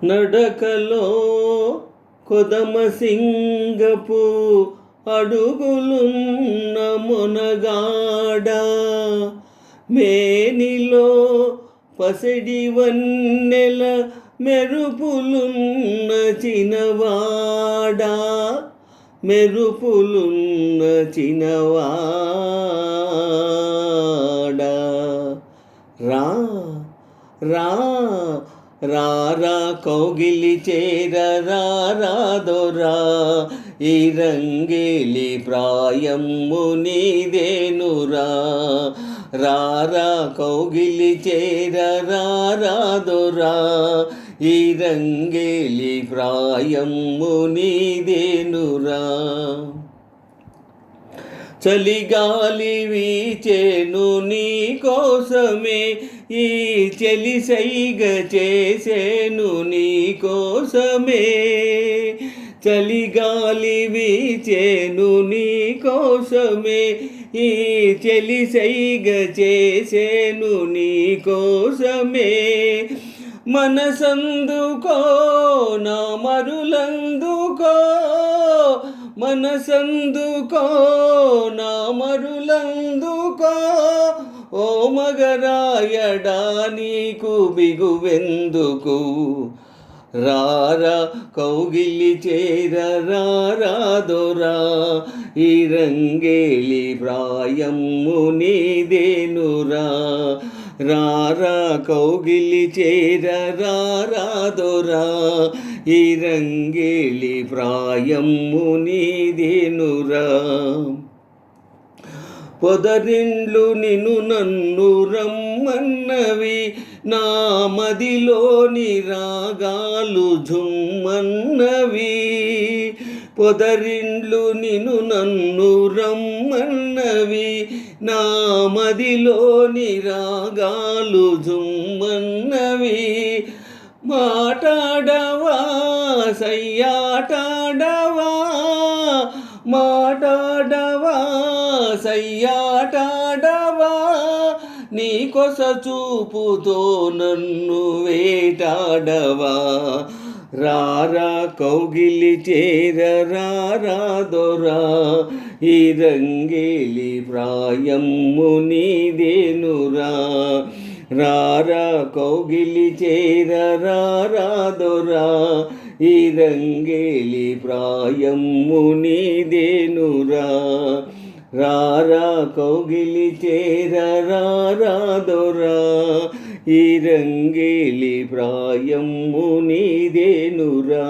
నడకలో కొదమ సింగపు అడుగులున్న మొనగాడ, మేనిలో పసిడి వన్నెల మెరుపులున్న చినవాడా, మెరుపులున్న చినవాడా. రా రా రారా కౌగిలి చేర రారాదోరా, ఈ రంగేలి ప్రాయము నీదేనురా. రారా కౌగిలి చేర రారాదోరా, ఈ రంగేలి ప్రాయము నీదేనురా. చలిగాలి వీచేను నీ కోసమే, ఈ చెలి సైగ చేసేను నీ కోసమే. చలిగాలి వీచేను నీ కోసమే, ఈ చెలి సైగ చేసేను నీ కోసమే. మనసందుకో నా మరులందుకో, మనసందుకో నా మరులందుకో, ఓ మగరాయడా నీకు బిగువెందుకు. రారా కౌగిలి చేర రారాదోరా, ఈ రంగేలి ప్రాయము నీదేనురా. రారా కౌగిలి చేర రారాదోరా, ఈ రంగేలి ప్రాయము నీదేనురా. పొదరిండ్లు నిన్ను నన్ను రమ్మన్నవి, నా మదిలోని రాగాలు ఝుమ్మన్నవి. పొదరిండ్లు నిన్ను నన్ను రమ్మన్నవి, నా మదిలోని రాగాలు ఝుమ్మన్నవి. మాటాడవా సయ్యాటాడవా, మాటాడవా సయ్యాటాడవా, నీ కొస చూపుతో నన్ను వేటాడవా. రారా కౌగిలి చేర రారాదోరా, ఈ రంగేలి ప్రాయము నీదేనురా. రారా కౌగిలి చేర రారాదోరా, ఈ రంగేలి ప్రాయము నీదేనురా. రారా కౌగిలి చేర రారాదోరా, ఈ రంగేలి ప్రాయము నీదేనురా.